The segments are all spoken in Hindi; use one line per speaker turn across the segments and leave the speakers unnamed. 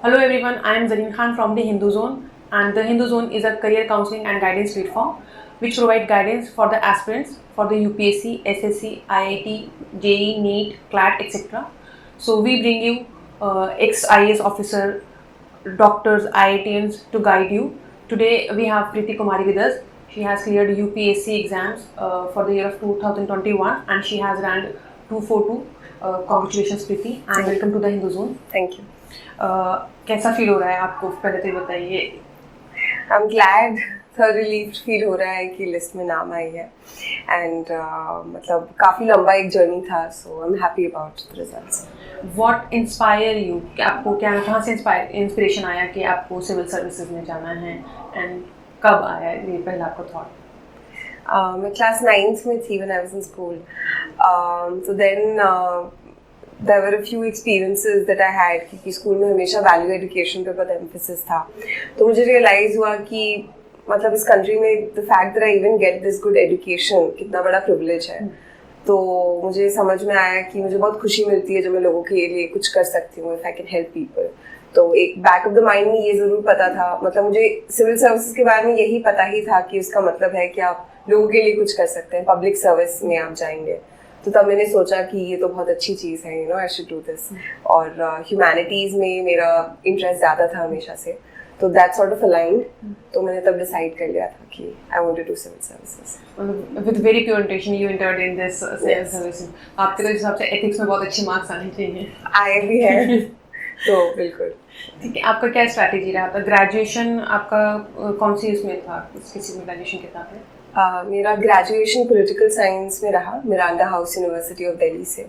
Hello everyone, I am Zareen Khan from the Hindu Zone, and the Hindu Zone is a career counseling and guidance platform which provide guidance for the aspirants for the UPSC, SSC, IIT, JEE, NEET, CLAT, etc. So we bring you ex-IAS officer, doctors, IITians to guide you. Today we have Preeti Kumari with us. She has cleared UPSC exams for the year of 2021 and she has ranked 242. Congratulations Preeti and welcome to the Hindu Zone.
Thank you.
कैसा फील हो रहा है आपको, पहले तो बताइए.
आई एम ग्लैड, थोड़ा रिलीव्ड फील हो रहा है कि लिस्ट में नाम आई है एंड मतलब काफ़ी लंबा एक जर्नी था, so I am happy about the results.
What inspire you, कि आपको क्या, कहाँ से इंस्पिरेशन आया कि आपको सिविल सर्विसेज में जाना है एंड कब आया ये पहला आपको थॉट?
मैं क्लास 9th में थी when I was in school, so then there were a few experiences that I had क्योंकि स्कूल में हमेशा वैल्यू एजुकेशन पे बहुत एम्फेसिस था. तो मुझे रियलाइज़ हुआ कि मतलब इस कंट्री में the fact that I even get this good education कितना बड़ा प्रिविलेज है. तो मुझे समझ में आया कि मुझे बहुत खुशी मिलती है जब मैं लोगों के लिए कुछ कर सकती हूँ, if I can help people. तो एक बैक ऑफ द माइंड में ये ज़रूर पता था, मतलब मुझे सिविल सर्विसेज के बारे में यही पता ही था कि उसका मतलब है कि आप लोगों के लिए कुछ कर सकते हैं, पब्लिक सर्विस में आप जाएंगे. तो तब मैंने सोचा कि ये तो बहुत अच्छी चीज़ है, you know, I should do this. और ह्यूमैनिटीज़ में मेरा इंटरेस्ट ज़्यादा था हमेशा से, तो दैट सॉर्ट ऑफ अलाइंड. तो मैंने तब डिसाइड कर लिया था कि I want to do civil services.
With very pure intention you entered in this civil services. आपके तो हिसाब से एथिक्स में बहुत अच्छे मार्क्स आने चाहिए.
आए भी हैं. तो बिल्कुल
ठीक है. आपका क्या स्ट्रैटेजी रहा था? ग्रेजुएशन आपका कौन सी उसमें था, किसी में ग्रेजुएशन के साथ है?
मेरा ग्रेजुएशन पॉलिटिकल साइंस में रहा, Miranda house university of Delhi से.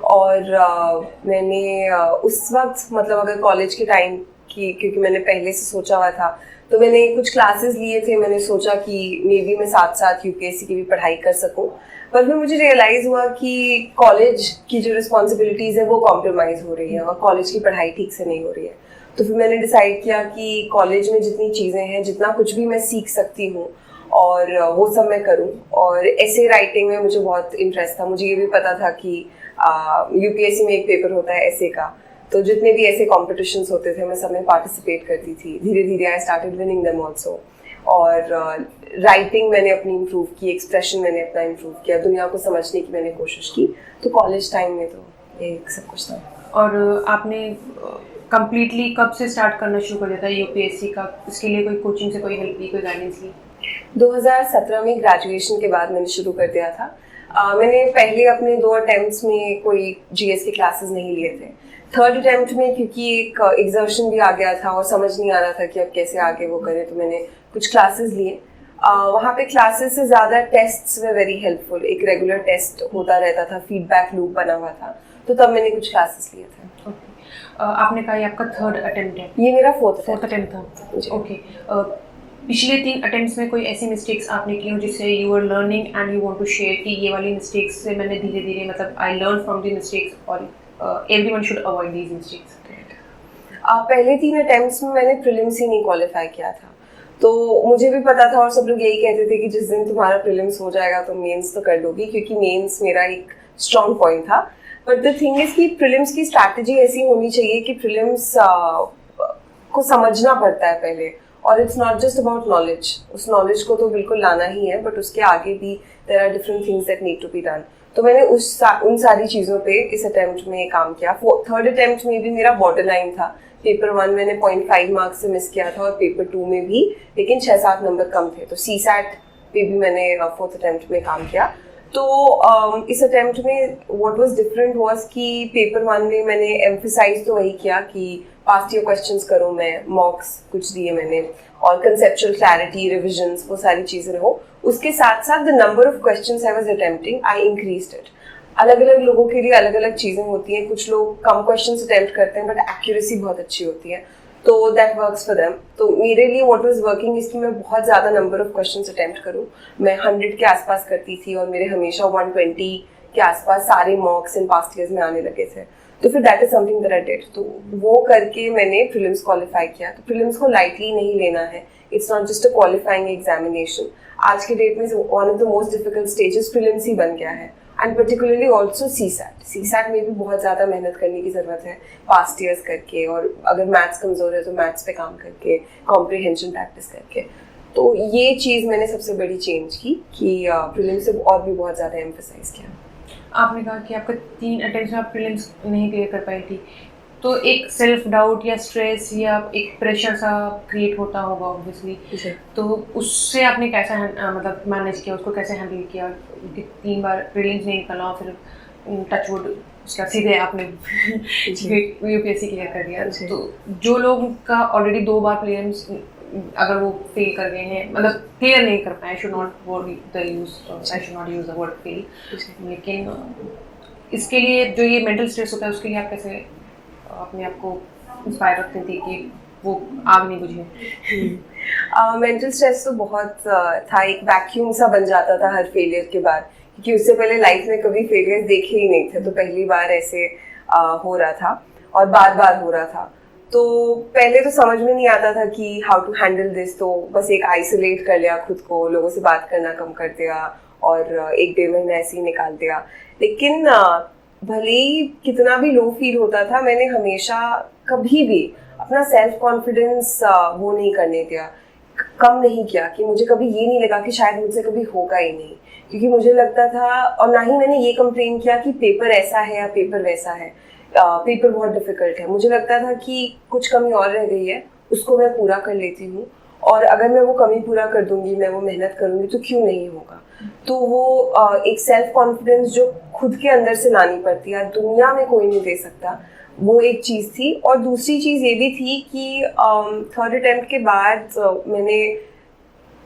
और मैंने उस वक्त मतलब अगर कॉलेज के टाइम की, क्योंकि मैंने पहले से सोचा हुआ था, तो मैंने कुछ क्लासेस लिए थे. मैंने सोचा कि मे बी मैं साथ साथ यूपीएससी की भी पढ़ाई कर सकूं. पर फिर मुझे रियलाइज़ हुआ कि कॉलेज की जो रिस्पॉन्सिबिलिटीज़ है वो कॉम्प्रोमाइज़ हो रही है और कॉलेज की पढ़ाई ठीक से नहीं हो रही है. तो फिर मैंने डिसाइड किया कि कॉलेज में जितनी चीज़ें हैं, जितना कुछ भी मैं सीख सकती हूँ और वो सब मैं करूं. और ऐसे राइटिंग में मुझे बहुत इंटरेस्ट था. मुझे ये भी पता था कि यूपीएससी में एक पेपर होता है ऐसे का, तो जितने भी ऐसे कॉम्पिटिशन्स होते थे मैं सब में पार्टिसिपेट करती थी. धीरे धीरे I started winning them also. और राइटिंग मैंने अपनी इम्प्रूव की, एक्सप्रेशन मैंने अपना इम्प्रूव किया, दुनिया को समझने की मैंने कोशिश की. तो कॉलेज टाइम में तो ये सब कुछ था.
और आपने कम्प्लीटली कब से स्टार्ट करना शुरू कर दिया था यूपीएससी का? इसके लिए कोई कोचिंग से कोई हेल्प ली, कोई गाइडेंस ली?
2017 में ग्रेजुएशन के बाद मैंने शुरू कर दिया था. मैंने पहले अपने 2 अटेम्प्ट्स में कोई जीएस के क्लासेस नहीं लिए थे. 3rd अटेम्प्ट में क्योंकि एक एग्जर्शन भी आ गया था और समझ नहीं आ रहा था कि अब कैसे आगे वो करें, तो मैंने कुछ क्लासेस लिए. वहाँ पे क्लासेस से ज़्यादा टेस्ट्स में वेरी हेल्पफुल. एक रेगुलर टेस्ट होता रहता था, फीडबैक लूप बना हुआ था, तो तब मैंने कुछ क्लासेस लिए थे.
आपने कहा ये आपका 3rd अटेम्प्ट है?
ये मेरा 4th
अटेम्प्ट था. ओके. पिछले 3 अटेम्प्ट्स में कोई ऐसी मिस्टेक्स आपने की हो जिससे you are learning and you want to share कि ये वाली मिस्टेक्स से मैंने धीरे धीरे, मतलब I learn from the mistakes और everyone should avoid these mistakes?
पहले 3 अटेम्प्ट्स में मैंने प्रीलिम्स ही नहीं क्वालिफाई किया था. तो मुझे भी पता था और सब लोग यही कहते थे कि जिस दिन तुम्हारा प्रीलिम्स हो जाएगा तो मेंस तो कर दोगी, क्योंकि मेंस मेरा एक स्ट्रॉन्ग पॉइंट था. बट द थिंग इज कि प्रीलिम्स की स्ट्रैटेजी ऐसी होनी चाहिए कि प्रीलिम्स को समझना पड़ता है पहले. और it's not just about knowledge. उस नॉलेज को तो बिल्कुल लाना ही है, बट उसके आगे भी there are different things that need to be done. तो मैंने उन सारी चीज़ों पे इस अटेम्प्ट में काम किया. 3rd अटेम्प्ट में भी मेरा बॉर्डर लाइन था. पेपर 1 मैंने 0.5 मार्क्स से मिस किया था और पेपर 2 में भी, लेकिन 6-7 नंबर कम थे. तो CSAT पे भी मैंने 4th अटेम्प्ट में काम किया. तो इस अटेम्प्ट में व्हाट वाज डिफरेंट वाज कि पेपर 1 में मैंने एम्फसाइज तो वही किया कि पास्ट ईयर क्वेश्चंस करो. मैं मॉक्स कुछ दिए मैंने, और कंसेप्चुअल क्लैरिटी, रिविजन्स, वो सारी चीज़ें रहो. उसके साथ साथ the number of questions I was attempting, I increased it. अलग अलग लोगों के लिए अलग अलग चीज़ें होती हैं. कुछ लोग कम क्वेश्चंस अटेम्प्ट करते हैं बट एक्यूरेसी बहुत अच्छी होती है, तो दैट वर्क्स फॉर देम. तो मेरे लिए व्हाट वाज वर्किंग इज कि मैं बहुत ज़्यादा नंबर ऑफ क्वेश्चंस अटेम्प्ट करूँ. मैं 100 के आसपास करती थी और मेरे हमेशा 120 के आसपास सारे मॉक्स इन पास्ट ईयर्स में आने लगे थे. तो फिर that is something that I did. तो वो करके मैंने प्रीलिम्स क्वालिफाई किया. तो प्रीलिम्स को लाइटली नहीं लेना है. It's not just a qualifying examination. आज के डेट में one of the most difficult stages prelims ही बन गया है. एंड पर्टिकुलरली ऑल्सो CSAT में भी बहुत ज़्यादा मेहनत करने की ज़रूरत है पास्ट ईयर्स करके, और अगर मैथ्स कमज़ोर है तो मैथ्स पे काम करके, कॉम्प्रिहेंशन प्रैक्टिस करके। तो ये चीज़ मैंने सबसे बड़ी चेंज की कि प्रीलिम्स से और भी बहुत ज़्यादा एम्फसाइज किया।
आपने कहा कि आपका 3 अटेम्प्ट में आप प्रीलिम्स नहीं क्लियर कर पाई थी, तो एक सेल्फ डाउट या स्ट्रेस या एक प्रेशर सा क्रिएट होता होगा ऑब्वियसली, तो उससे आपने कैसा मतलब मैनेज किया, उसको कैसे हैंडल किया कि 3 बार प्रीलिम्स नहीं निकला, फिर टचवुड उसका सीधे आपने यूपीएससी क्लियर कर दिया। तो जो लोग का ऑलरेडी 2 बार प्रीलिम्स अगर वो फेल कर गए हैं, मतलब क्लियर नहीं कर पाए, I should not use the word fail, लेकिन इसके लिए जो ये मेंटल स्ट्रेस होता है उसके लिए आप कैसे अपने आप को इंस्पायर रखते थे कि वो आग नहीं बुझे?
मेंटल स्ट्रेस तो बहुत था, एक वैक्यूम सा बन जाता था हर फेलियर के बाद, क्योंकि उससे पहले लाइफ में कभी फेलियर देखे ही नहीं थे, तो पहली बार ऐसे हो रहा था और बार बार हो रहा था। तो पहले तो समझ में नहीं आता था कि हाउ टू हैंडल दिस, तो बस एक आइसोलेट कर लिया खुद को, लोगों से बात करना कम कर दिया और 1-1.5 महीना ऐसे ही निकाल दिया। लेकिन भले ही कितना भी लो फील होता था, मैंने हमेशा कभी भी अपना सेल्फ कॉन्फिडेंस वो नहीं करने दिया, कम नहीं किया, कि मुझे कभी ये नहीं लगा कि शायद मुझसे कभी होगा ही नहीं, क्योंकि मुझे लगता था, और ना ही मैंने ये कंप्लेन किया कि पेपर ऐसा है या पेपर वैसा है, पेपर बहुत डिफिकल्ट है। मुझे लगता था कि कुछ कमी और रह गई है, उसको मैं पूरा कर लेती हूँ, और अगर मैं वो कमी पूरा कर दूंगी, मैं वो मेहनत करूंगी, तो क्यों नहीं होगा। तो वो एक सेल्फ कॉन्फिडेंस जो खुद के अंदर से लानी पड़ती है, दुनिया में कोई नहीं दे सकता, वो एक चीज़ थी। और दूसरी चीज़ ये भी थी कि 3rd अटेम्प्ट के बाद मैंने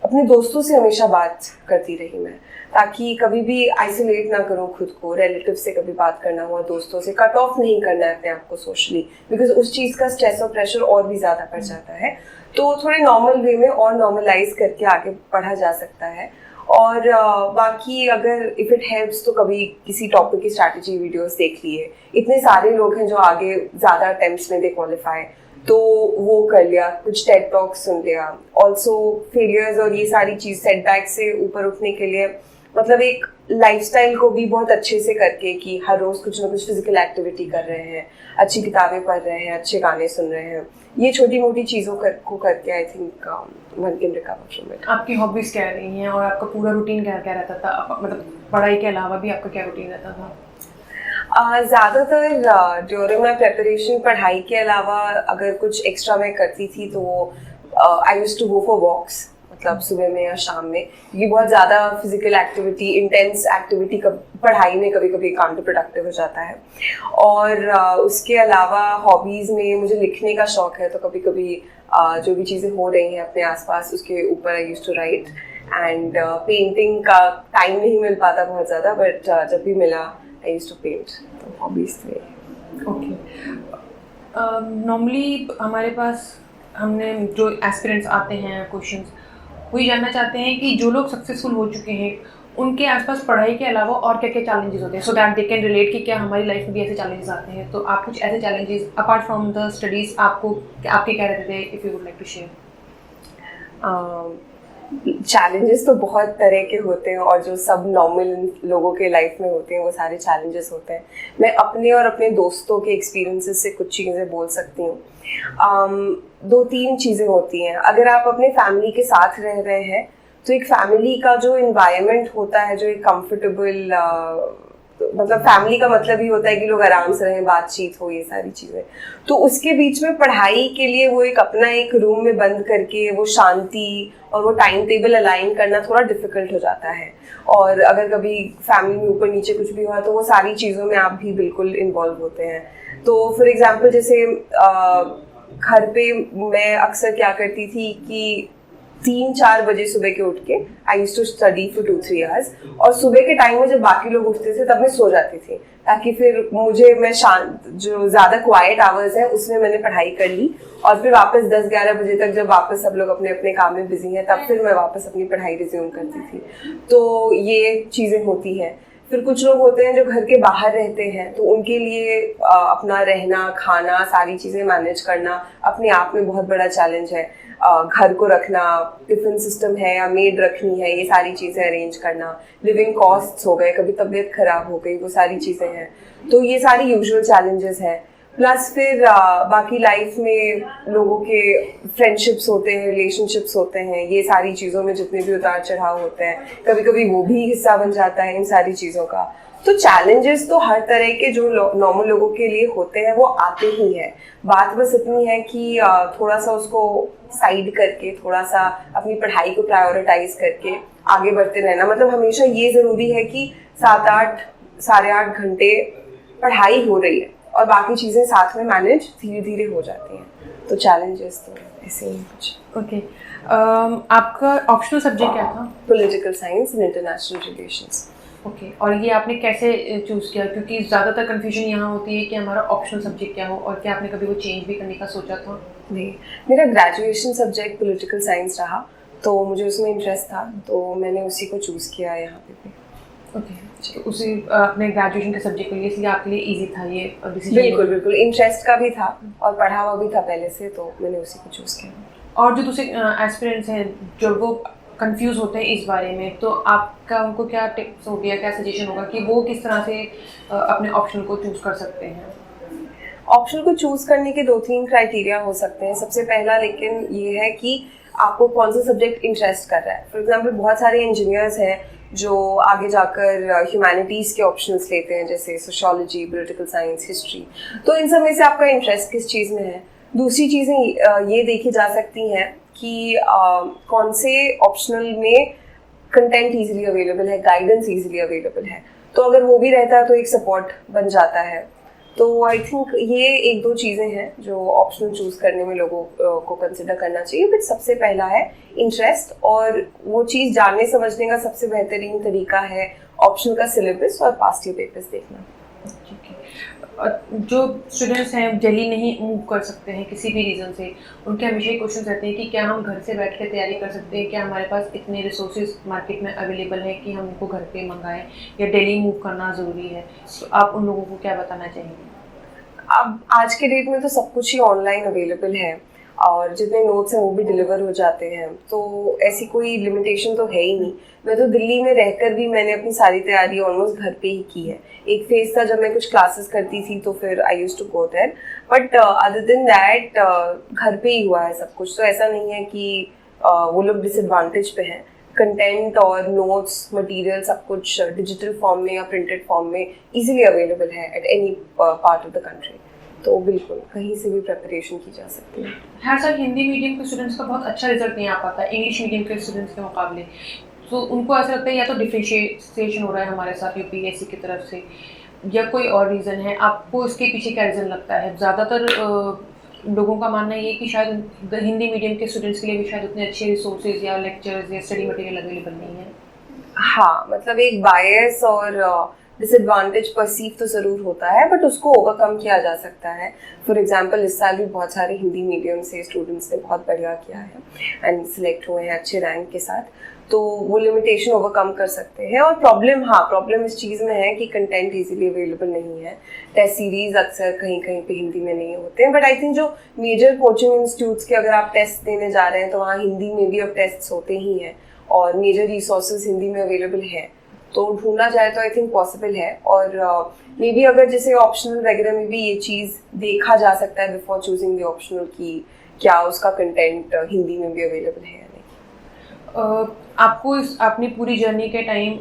अपने दोस्तों से हमेशा बात करती रही मैं, ताकि कभी भी आइसोलेट ना करूँ खुद को, रिलेटिव से कभी बात करना हुआ, दोस्तों से कट ऑफ नहीं करना है अपने आप को सोशली, बिकॉज उस चीज़ का स्ट्रेस और प्रेशर और भी ज़्यादा बढ़ जाता है। तो थोड़े नॉर्मल वे में और नॉर्मलाइज करके आगे बढ़ा जा सकता है। और बाकी अगर इफ़ इट हेल्प्स तो कभी किसी टॉपिक की स्ट्रैटेजी वीडियोस देख लिए, इतने सारे लोग हैं जो आगे ज़्यादा अटेम्प्ट्स में दे क्वालिफाई, तो वो कर लिया, कुछ टेड टॉक सुन लिया। ऑल्सो फेलियर्स और ये सारी चीज़ सेटबैक से ऊपर उठने के लिए, मतलब एक लाइफस्टाइल को भी बहुत अच्छे से करके, कि हर रोज़ कुछ ना कुछ फिजिकल एक्टिविटी कर रहे हैं, अच्छी किताबें पढ़ रहे हैं, अच्छे गाने सुन रहे हैं, ये छोटी मोटी चीज़ों को करके I think one can recover from it.
आपकी हॉबीज़ क्या रही हैं और आपका पूरा रूटीन क्या क्या रहता था, मतलब पढ़ाई के अलावा भी आपका क्या रूटीन रहता था?
ज़्यादातर ड्यूरिंग माई प्रेपरेशन पढ़ाई के अलावा अगर कुछ एक्स्ट्रा मैं करती थी तो I used to go for walks, मतलब सुबह में या शाम में, क्योंकि बहुत ज़्यादा फिजिकल एक्टिविटी, इंटेंस एक्टिविटी पढ़ाई में कभी कभी काउंटर प्रोडक्टिव हो जाता है। और उसके अलावा हॉबीज़ में मुझे लिखने का शौक है, तो कभी कभी जो भी चीज़ें हो रही हैं अपने आसपास उसके ऊपर I used to write. And painting का टाइम नहीं मिल पाता बहुत ज़्यादा, बट जब भी मिला आई यूज्ड टू पेंट। तो हॉबीज़ थे।
ओके, नॉर्मली हमारे पास हमने जो एस्पिरेंट्स आते हैं क्वेश्चंस, वही जानना चाहते हैं कि जो लोग सक्सेसफुल हो चुके हैं उनके आसपास पढ़ाई के अलावा और क्या क्या चैलेंजेस होते हैं, सो दैट दे कैन रिलेट कि क्या हमारी लाइफ में भी ऐसे चैलेंजेस आते हैं। तो आप कुछ ऐसे challenges apart from the studies आपके क्या रहते थे, if you would like to share?
Challenges तो बहुत तरह के होते हैं, और जो सब नॉर्मल लोगों के लाइफ में होते हैं वो सारे चैलेंजेस होते हैं। मैं अपने और अपने दोस्तों के एक्सपीरियंसेस से कुछ चीज़ें बोल सकती हूँ। 2-3 चीज़ें होती हैं। अगर आप अपने फैमिली के साथ रह रहे हैं, तो एक फैमिली का जो इन्वायरमेंट होता है, जो एक कंफर्टेबल, मतलब फैमिली का मतलब ही होता है कि लोग आराम से रहें, बातचीत हो, ये सारी चीज़ें, तो उसके बीच में पढ़ाई के लिए वो एक अपना एक रूम में बंद करके वो शांति और वो टाइम टेबल अलाइन करना थोड़ा डिफिकल्ट हो जाता है। और अगर कभी फैमिली में ऊपर नीचे कुछ भी हुआ तो वो सारी चीज़ों में आप भी बिल्कुल इन्वॉल्व होते हैं। तो फॉर एग्जाम्पल जैसे घर पे मैं अक्सर क्या करती थी कि 3-4 बजे सुबह के उठ के I used to study for 2-3 hours, और सुबह के टाइम में जब बाकी लोग उठते थे तब मैं सो जाती थी, ताकि फिर मैं शांत, जो ज़्यादा क्वाइट आवर्स है उसमें मैंने पढ़ाई कर ली, और फिर वापस 10-11 बजे तक जब वापस सब लोग अपने अपने काम में बिजी हैं तब फिर मैं वापस अपनी पढ़ाई रिज्यूम करती थी। तो ये चीज़ें होती हैं। फिर कुछ लोग होते हैं जो घर के बाहर रहते हैं, तो उनके लिए अपना रहना, खाना, सारी चीज़ें मैनेज करना अपने आप में बहुत बड़ा चैलेंज है। घर को रखना, टिफिन सिस्टम है या मेड रखनी है, ये सारी चीज़ें अरेंज करना, लिविंग कॉस्ट्स हो गए, कभी तबीयत खराब हो गई, वो सारी चीज़ें हैं। तो ये सारी यूजुअल चैलेंजेस हैं। प्लस फिर बाकी लाइफ में लोगों के फ्रेंडशिप्स होते हैं, रिलेशनशिप्स होते हैं, ये सारी चीज़ों में जितने भी उतार चढ़ाव होते हैं, कभी कभी वो भी हिस्सा बन जाता है इन सारी चीज़ों का। तो चैलेंजेस तो हर तरह के जो नॉर्मल लोगों के लिए होते हैं वो आते ही हैं। बात बस इतनी है कि थोड़ा सा उसको साइड करके, थोड़ा सा अपनी पढ़ाई को प्रायोरिटाइज करके आगे बढ़ते रहना। मतलब हमेशा ये ज़रूरी है कि 7-8 साढ़े 8 घंटे पढ़ाई हो रही है और बाकी चीज़ें साथ में मैनेज धीरे धीरे हो जाती हैं। तो चैलेंजेस तो ऐसे ही कुछ।
ओके, आपका ऑप्शनल सब्जेक्ट क्या था?
Political science and international relations.
Okay, और ये आपने कैसे चूज़ किया? क्योंकि ज़्यादातर कन्फ्यूजन यहाँ होती है कि हमारा ऑप्शनल सब्जेक्ट क्या हो, और क्या आपने कभी वो चेंज भी करने का सोचा था?
नहीं, मेरा ग्रेजुएशन सब्जेक्ट पॉलिटिकल साइंस रहा, तो मुझे उसमें इंटरेस्ट था, तो मैंने उसी को चूज़ किया यहाँ पे भी।
ओके, तो उसी अपने ग्रेजुएशन के सब्जेक्ट के लिए, इसलिए आपके लिए इजी था ये डिसीजन?
बिल्कुल बिल्कुल, इंटरेस्ट का भी था और पढ़ा हुआ भी था पहले से, तो मैंने उसी को चूज़ किया।
और जो दूसरे एस्पिरेंट्स हैं जो वो कंफ्यूज होते हैं इस बारे में, तो आपका उनको क्या टिप्स हो गया, क्या सजेशन होगा कि वो किस तरह से अपने ऑप्शन को चूज़ कर सकते हैं?
ऑप्शन को चूज़ करने के 2-3 क्राइटेरिया हो सकते हैं। सबसे पहला लेकिन ये है कि आपको कौन सा सब्जेक्ट इंटरेस्ट कर रहा है। फॉर एग्जांपल बहुत सारे इंजीनियर्स हैं जो आगे जाकर ह्यूमैनिटीज़ के ऑप्शंस लेते हैं, जैसे सोशियोलॉजी, पॉलिटिकल साइंस, हिस्ट्री। तो इन सब में से आपका इंटरेस्ट किस चीज़ में है। दूसरी चीज़ें ये देखी जा सकती हैं कि कौन से ऑप्शनल में कंटेंट ईजिली अवेलेबल है, गाइडेंस ईजिली अवेलेबल है। तो अगर वो भी रहता है तो एक सपोर्ट बन जाता है। तो आई थिंक ये 1-2 चीज़ें हैं जो ऑप्शनल चूज़ करने में लोगों को कंसिडर करना चाहिए। बट सबसे पहला है इंटरेस्ट, और वो चीज़ जानने समझने का सबसे बेहतरीन तरीका है ऑप्शनल का सिलेबस और पास्ट ईयर पेपर्स देखना।
जो स्टूडेंट्स हैं दिल्ली नहीं मूव कर सकते हैं किसी भी रीज़न से, उनके हमेशा ये क्वेश्चन रहते हैं कि क्या हम घर से बैठ के तैयारी कर सकते हैं, क्या हमारे पास इतने रिसोर्सेज मार्केट में अवेलेबल हैं कि हम उनको घर पे मंगाएं, या दिल्ली मूव करना ज़रूरी है? तो आप उन लोगों को क्या बताना चाहेंगे?
अब आज के डेट में तो सब कुछ ही ऑनलाइन अवेलेबल है और जितने नोट्स हैं वो भी डिलीवर हो जाते हैं, तो ऐसी कोई लिमिटेशन तो है ही नहीं। मैं तो दिल्ली में रहकर भी मैंने अपनी सारी तैयारी ऑलमोस्ट घर पे ही की है। एक फेज था जब मैं कुछ क्लासेस करती थी तो फिर I used to go there, but other than that घर पे ही हुआ है सब कुछ। तो ऐसा नहीं है कि वो लोग डिसएडवांटेज पे हैं। कंटेंट और नोट्स, मटेरियल सब कुछ डिजिटल फॉर्म में या प्रिंटेड फॉर्म में इजीली अवेलेबल है at any part of the country. तो बिल्कुल कहीं से भी प्रिपरेशन की जा सकती है।
हर साल हिंदी मीडियम के स्टूडेंट्स का बहुत अच्छा रिजल्ट नहीं आ पाता इंग्लिश मीडियम के स्टूडेंट्स के मुकाबले। तो उनको ऐसा लगता है या तो डिफरेंशिएशन हो रहा है हमारे साथ यूपीएससी की तरफ से, या कोई और रीज़न है। आपको इसके पीछे क्या रीज़न लगता है? ज़्यादातर लोगों का मानना ये है कि शायद हिंदी मीडियम के स्टूडेंट्स के लिए भी शायद उतने अच्छे रिसोर्सेज या लेक्चर्स या स्टडी मटेरियल अवेलेबल नहीं है।
हाँ, मतलब एक बायस और डिसएडवांटेज परसीव तो ज़रूर होता है, बट उसको ओवरकम किया जा सकता है। फॉर एग्जांपल इस साल भी बहुत सारे हिंदी मीडियम से स्टूडेंट्स ने बहुत बढ़िया किया है एंड सिलेक्ट हुए हैं अच्छे रैंक के साथ, तो वो लिमिटेशन ओवरकम कर सकते हैं। और प्रॉब्लम इस चीज़ में है कि कंटेंट इजीली अवेलेबल नहीं है। टेस्ट सीरीज अक्सर कहीं कहीं पे हिंदी में नहीं होते हैं, बट आई थिंक जो मेजर कोचिंग इंस्टीट्यूट्स के अगर आप टेस्ट देने जा रहे हैं तो वहाँ हिंदी में भी अब टेस्ट होते ही हैं और मेजर रिसोर्सेज हिंदी में अवेलेबल है, तो ढूंढना जाए तो आई थिंक पॉसिबल है। और मे बी अगर जैसे ऑप्शनल वगैरह में भी ये चीज़ देखा जा सकता है बिफोर चूजिंग द ऑप्शनल की क्या उसका कंटेंट हिंदी में भी अवेलेबल है या नहीं।
आपको अपनी पूरी जर्नी के टाइम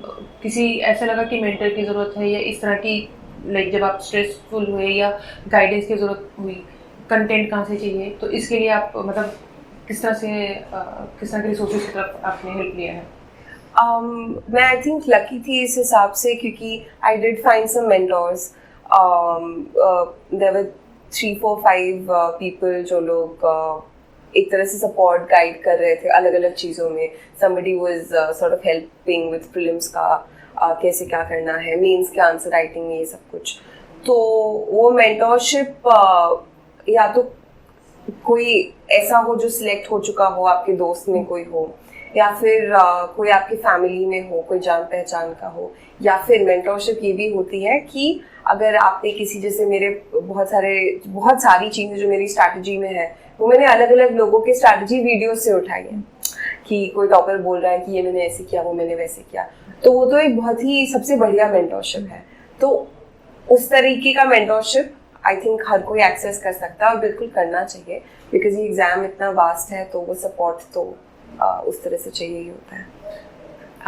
किसी ऐसा लगा कि मेंटर की ज़रूरत है, या इस तरह की लाइक जब आप स्ट्रेसफुल हुए या गाइडेंस की ज़रूरत हुई, कंटेंट कहाँ से चाहिए, तो इसके लिए आप मतलब किस तरह के रिसोर्सेज की तरफ आपने हेल्प लिया है?
मैं आई थिंक लकी थी इस हिसाब से क्योंकि I did find some mentors. There were 3-4-5 people जो लोग एक तरह से सपोर्ट गाइड कर रहे थे अलग अलग चीज़ों में। Somebody was sort of helping with prelims का कैसे क्या करना है, मेंस के आंसर राइटिंग में, ये सब कुछ। तो वो मेंटोरशिप या तो कोई ऐसा हो जो सिलेक्ट हो चुका हो, आपके दोस्त में कोई हो, या फिर कोई आपकी फैमिली में हो, कोई जान पहचान का हो, या फिर मेंटोरशिप ये भी होती है कि अगर आपने किसी, जैसे मेरे बहुत सारी चीज़ें जो मेरी स्ट्रैटेजी में है वो मैंने अलग अलग लोगों के स्ट्रैटेजी वीडियोस से उठाई है, कि कोई टॉपर बोल रहा है कि ये मैंने ऐसे किया, वो मैंने वैसे किया, तो वो तो एक बहुत ही सबसे बढ़िया मेंटोरशिप है। तो उस तरीके का मेंटोरशिप आई थिंक हर कोई एक्सेस कर सकता है और बिल्कुल करना चाहिए, बिकॉज ये एग्ज़ाम इतना वास्ट है, तो वो सपोर्ट तो उस तरह से चाहिए ही होता है।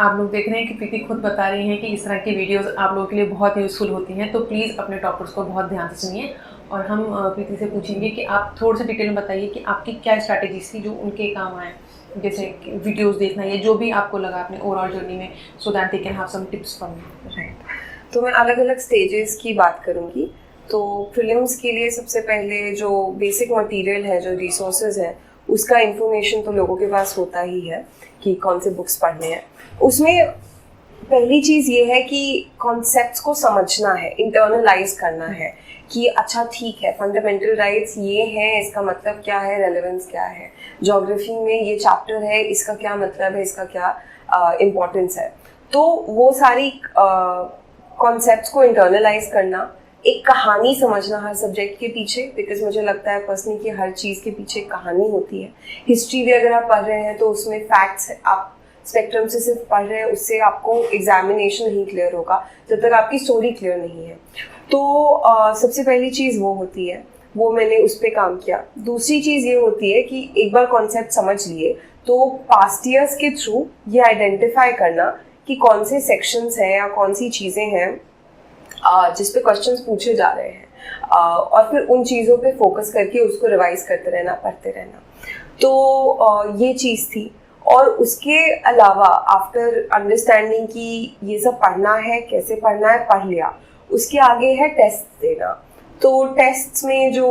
आप लोग देख रहे हैं कि प्रीति खुद बता रही हैं कि इस तरह की वीडियोस आप लोगों के लिए बहुत यूज़फुल होती हैं, तो प्लीज़ अपने टॉपर्स को बहुत ध्यान से सुनिए। और हम प्रीति से पूछेंगे कि आप थोड़ा सा डिटेल में बताइए कि आपकी क्या स्ट्रैटेजीज थी जो उनके काम आए, जैसे वीडियोस देखना या जो भी आपको लगा अपने ओवरऑल जर्नी में, so that they can have some tips from you.
Right, तो मैं अलग अलग स्टेजेस की बात करूँगी। तो प्रीलिम्स के लिए सबसे पहले जो बेसिक मटेरियल है, जो रिसोर्सेज है, उसका इंफॉर्मेशन तो लोगों के पास होता ही है कि कौन से बुक्स पढ़ने हैं। उसमें पहली चीज़ ये है कि कॉन्सेप्ट्स को समझना है, इंटरनलाइज करना है कि अच्छा ठीक है, फंडामेंटल राइट्स ये हैं, इसका मतलब क्या है, रेलेवेंस क्या है, ज्योग्राफी में ये चैप्टर है, इसका क्या मतलब है, इसका क्या इम्पोर्टेंस है। तो वो सारी कॉन्सेप्ट्स को इंटरनलाइज करना, एक कहानी समझना हर सब्जेक्ट के पीछे, बिकॉज मुझे लगता है पर्सनली कि हर चीज़ के पीछे एक कहानी होती है। हिस्ट्री भी अगर आप पढ़ रहे हैं तो उसमें फैक्ट्स आप स्पेक्ट्रम से सिर्फ पढ़ रहे हैं, उससे आपको एग्जामिनेशन नहीं क्लियर होगा जब तक आपकी स्टोरी क्लियर नहीं है। तो सबसे पहली चीज़ वो होती है, वो मैंने उस पर काम किया। दूसरी चीज़ ये होती है कि एक बार कॉन्सेप्ट समझ लिए तो पास्ट ईयर्स के थ्रू ये आइडेंटिफाई करना कि कौन से सेक्शंस हैं या कौन सी चीज़ें हैं जिस पे क्वेश्चंस पूछे जा रहे हैं, और फिर उन चीज़ों पे फोकस करके उसको रिवाइज करते रहना, पढ़ते रहना। तो ये चीज़ थी। और उसके अलावा आफ्टर अंडरस्टैंडिंग कि ये सब पढ़ना है, कैसे पढ़ना है, पढ़ लिया, उसके आगे है टेस्ट देना। तो टेस्ट्स में जो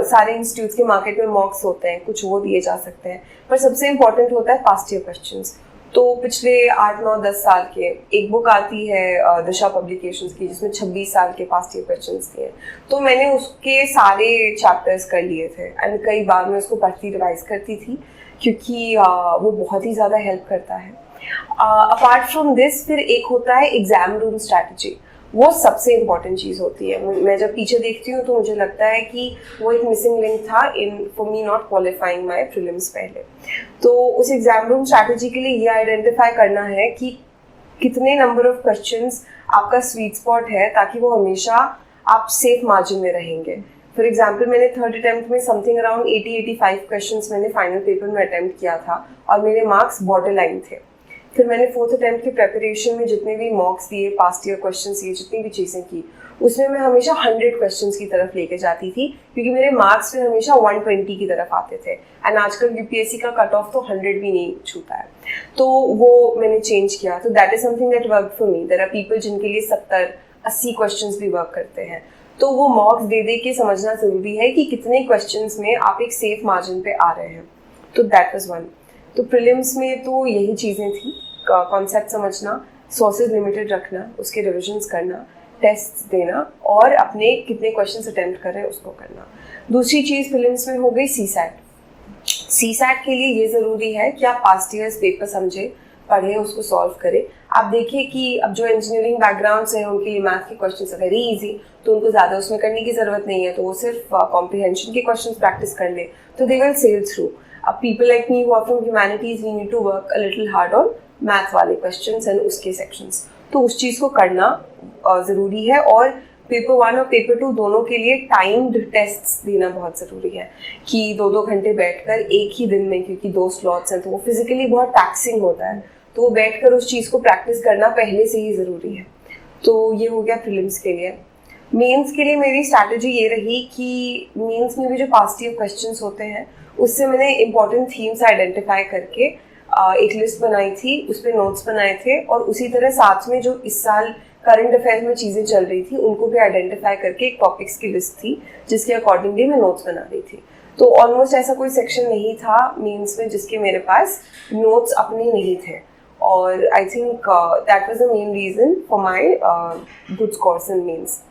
सारे इंस्टीट्यूट्स के मार्केट में मॉक्स होते हैं, कुछ वो दिए जा सकते हैं, पर सबसे इम्पोर्टेंट होता है पास्ट ईयर क्वेश्चंस। तो पिछले 8, 9, 10 साल के एक बुक आती है दिशा पब्लिकेशंस की, जिसमें 26 साल के पास्ट ईयर क्वेश्चंस थे। तो मैंने उसके सारे चैप्टर्स कर लिए थे एंड कई बार मैं उसको पढ़ती रिवाइज करती थी, क्योंकि वो बहुत ही ज़्यादा हेल्प करता है। अपार्ट फ्रॉम दिस फिर एक होता है एग्जाम रूम स्ट्रैटेजी। वो सबसे इम्पॉर्टेंट चीज़ होती है। मैं जब पीछे देखती हूँ तो मुझे लगता है कि वो एक मिसिंग लिंक था in for me not qualifying my prelims पहले। तो उस एग्जाम रूम स्ट्रैटेजी के लिए ये आइडेंटिफाई करना है कि कितने नंबर ऑफ क्वेश्चंस आपका स्वीट स्पॉट है, ताकि वो हमेशा आप सेफ मार्जिन में रहेंगे। फॉर एग्जाम्पल मैंने थर्ड अटेम्प्ट में समथिंग अराउंड 80-85 क्वेश्चंस मैंने फाइनल पेपर में अटेम्प्ट किया था और मेरे मार्क्स बॉर्डर लाइन थे। फिर मैंने फोर्थ अटेम्प्ट की प्रेपरेशन में जितने भी मॉक्स दिए, पास्ट ईयर क्वेश्चंस दिए, जितनी भी चीज़ें की, उसमें मैं हमेशा 100 क्वेश्चंस की तरफ लेके जाती थी, क्योंकि मेरे मार्क्स फिर हमेशा 120 की तरफ आते थे। एंड आजकल यूपीएससी का कट ऑफ तो 100 भी नहीं छूता है, तो वो मैंने चेंज किया। तो that is something that work for me. There are people जिनके लिए 70-80 क्वेश्चंस भी वर्क करते हैं। तो वो मॉक्स दे दे के समझना ज़रूरी है कि कितने क्वेश्चंस में आप एक सेफ मार्जिन पे आ रहे हैं। तो दैट वाज वन। तो प्रीलिम्स में तो यही चीज़ें थी, कॉन्सेप्ट समझना, सोर्सेज लिमिटेड रखना, उसके रिविजन्स करना, टेस्ट देना और अपने कितने क्वेश्चंस अटेम्प्ट कर रहे हैं उसको करना। दूसरी चीज़ प्रीलिम्स में हो गई सीसैट। सीसैट के लिए ये ज़रूरी है कि आप पास्ट ईयर्स पेपर समझे, पढ़ें, उसको सॉल्व करें। आप देखिए कि अब जो इंजीनियरिंग बैकग्राउंड से हैं उनके लिए मैथ के क्वेश्चंस वेरी इजी, तो उनको ज़्यादा उसमें करने की ज़रूरत नहीं है, तो वो सिर्फ कॉम्प्रिहेंशन के क्वेश्चंस प्रैक्टिस कर ले तो दे विल सेल थ्रू। अब people like me who are from humanities, we need to work a little hard on math वाले क्वेश्चंस एंड उसके सेक्शंस। तो उस चीज़ को करना ज़रूरी है। और पेपर 1 और पेपर 2 दोनों के लिए टाइम्ड टेस्ट्स देना बहुत ज़रूरी है, कि 2-2 घंटे बैठकर एक ही दिन में, क्योंकि 2 स्लॉट्स हैं तो वो फिजिकली बहुत टैक्सिंग होता है, तो वो बैठकर उस चीज़ को प्रैक्टिस करना पहले से ही ज़रूरी है। तो ये हो गया प्रीलिम्स के लिए। मेंस के लिए मेरी स्ट्रैटेजी ये रही कि मेंस में भी जो पास्ट ईयर क्वेश्चंस होते हैं उससे मैंने इंपॉर्टेंट थीम्स आइडेंटिफाई करके एक लिस्ट बनाई थी, उस पर नोट्स बनाए थे, और उसी तरह साथ में जो इस साल करंट अफेयर में चीज़ें चल रही थी उनको भी आइडेंटिफाई करके एक टॉपिक्स की लिस्ट थी जिसके अकॉर्डिंगली मैं नोट्स बना रही थी। तो ऑलमोस्ट ऐसा कोई सेक्शन नहीं था मेंस में जिसके मेरे पास नोट्स अपने नहीं थे, और I think that was the main reason for my good scores in mains.